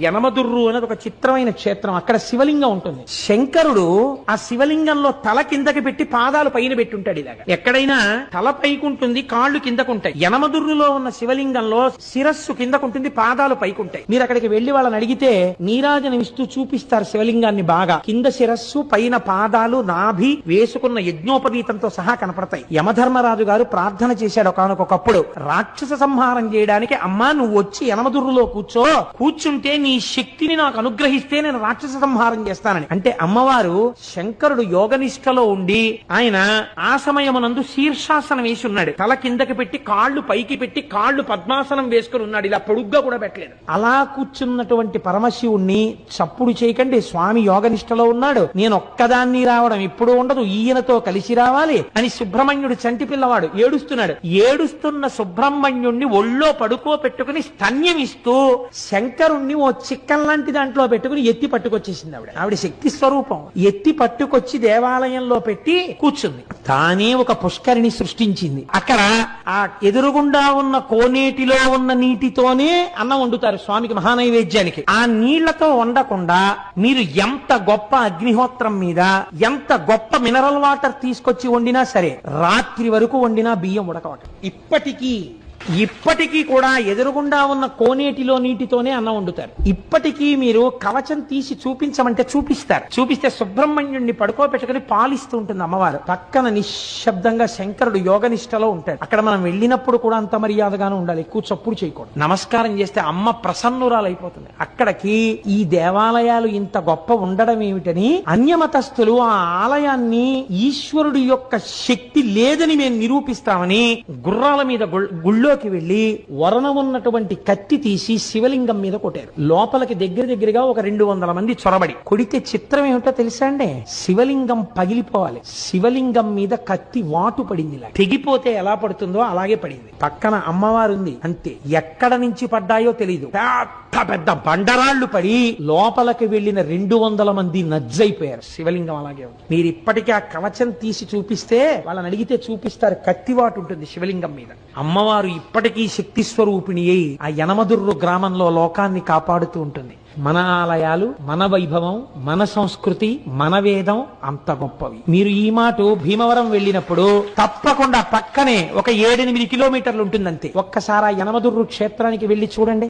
యనమదుర్రు అనేది ఒక చిత్రమైన క్షేత్రం. అక్కడ శివలింగం ఉంటుంది. శంకరుడు ఆ శివలింగంలో తల కిందకి పెట్టి పాదాలు పైన పెట్టుంటాడు. ఇలాగా ఎక్కడైనా తల పైకుంటుంది, కాళ్ళు కిందకుంటాయి. యనమదుర్రులో ఉన్న శివలింగంలో శిరస్సు కిందకుంటుంది, పాదాలు పైకుంటాయి. మీరు అక్కడికి వెళ్లి వాళ్ళని అడిగితే నీరాజనం ఇస్తూ చూపిస్తారు శివలింగాన్ని. బాగా కింద శిరస్సు, పైన పాదాలు, నాభి, వేసుకున్న యజ్ఞోపవీతంతో సహా కనపడతాయి. యమధర్మరాజు గారు ప్రార్థన చేశాడు ఒకానొకప్పుడు, రాక్షస సంహారం చేయడానికి అమ్మా నువ్వు వచ్చి యనమదుర్రులో కూర్చుంటే నీ శక్తిని నాకు అనుగ్రహిస్తే నేను రాక్షస సంహారం చేస్తానని. అంటే అమ్మవారు శంకరుడు యోగనిష్టలో ఉండి ఆయన ఆ సమయమునందు శీర్షాసనం వేసి ఉన్నాడు. తల కిందకి పెట్టి కాళ్ళు పైకి పెట్టి కాళ్ళు పద్మాసనం వేసుకుని ఉన్నాడు. ఇలా పొడుగ్గా కూడా పెట్టలేదు. అలా కూర్చున్నటువంటి పరమశివుణ్ణి చప్పుడు చేయకండి, స్వామి యోగనిష్టలో ఉన్నాడు, నేను ఒక్కదాన్ని రావడం ఇప్పుడు ఉండదు, ఈయనతో కలిసి రావాలి అని సుబ్రహ్మణ్యుడు చంటి పిల్లవాడు ఏడుస్తున్నాడు. ఏడుస్తున్న సుబ్రహ్మణ్యుణ్ణి ఒళ్ళో పడుకోపెట్టుకుని స్తన్యమిస్తూ శంకరుణ్ణి ఓ చిక్కం లాంటి దాంట్లో పెట్టుకుని ఎత్తి పట్టుకొచ్చేసింది ఆవిడ శక్తి స్వరూపం. ఎత్తి పట్టుకొచ్చి దేవాలయంలో పెట్టి కూర్చుంది. తానే ఒక పుష్కరిణి సృష్టించింది. అక్కడ ఆ ఎదురుగుండా ఉన్న కోనేటిలో ఉన్న నీటితోనే అన్నం వండుతారు స్వామికి మహానైవేద్యానికి. ఆ నీళ్లతో వండకుండా మీరు ఎంత గొప్ప అగ్నిహోత్రం మీద ఎంత గొప్ప మినరల్ వాటర్ తీసుకొచ్చి వండినా సరే రాత్రి వరకు వండినా బియ్యం ఉడకవట. ఇప్పటికీ కూడా ఎదురుగుండా ఉన్న కోనేటిలో నీటితోనే అన్నం వండుతారు. ఇప్పటికీ మీరు కవచం తీసి చూపించమంటే చూపిస్తే సుబ్రహ్మణ్యుడిని పడుకోబెట్టుకుని పాలిస్తూ ఉంటుంది అమ్మవారు. పక్కన నిశ్శబ్దంగా శంకరుడు యోగనిష్టలో ఉంటాడు. అక్కడ మనం వెళ్ళినప్పుడు కూడా అంత మర్యాదగానే ఉండాలి, ఎక్కువ చప్పుడు చేయకూడదు. నమస్కారం చేస్తే అమ్మ ప్రసన్నురాలైపోతుంది. అక్కడికి ఈ దేవాలయాలు ఇంత గొప్ప ఉండడం ఏమిటని అన్యమతస్థులు ఆ ఆలయాన్ని ఈశ్వరుడి యొక్క శక్తి లేదని మేము నిరూపిస్తామని గుర్రాల మీద గుళ్ళోకి వెళ్లి వరణం ఉన్నటువంటి కత్తి తీసి శివలింగం మీద కొట్టారు. లోపలికి దగ్గరగా ఒక 200 మంది చొరబడి కొడితే చిత్రం ఏమిటో తెలుసా అండి? శివలింగం పగిలిపోవాలి. శివలింగం మీద కత్తి వాటు పడింది. తెగిపోతే ఎలా పడుతుందో అలాగే పడింది. పక్కన అమ్మవారు ఉంది, అంతే. ఎక్కడ నుంచి పడ్డాయో తెలియదు. పెద్ద బండరాళ్లు పడి లోపలికి వెళ్లిన 200 మంది నజ్జైపోయారు. శివలింగం అలాగే ఉంది. మీరు ఇప్పటికీ ఆ కవచం తీసి చూపిస్తే వాళ్ళని అడిగితే చూపిస్తారు, కత్తివాటు ఉంటుంది శివలింగం మీద. అమ్మవారు ఇప్పటికీ శక్తి స్వరూపిణి అయి ఆ యనమదుర్రు గ్రామంలో లోకాన్ని కాపాడుతూ ఉంటుంది. మన ఆలయాలు, మన వైభవం, మన సంస్కృతి, మన వేదం అంత గొప్పవి. మీరు ఈ మాట భీమవరం వెళ్ళినప్పుడు తప్పకుండా పక్కనే ఒక 7-8 కిలోమీటర్లు ఉంటుందంతే. ఒక్కసారి ఆ యనమదుర్రు క్షేత్రానికి వెళ్లి చూడండి.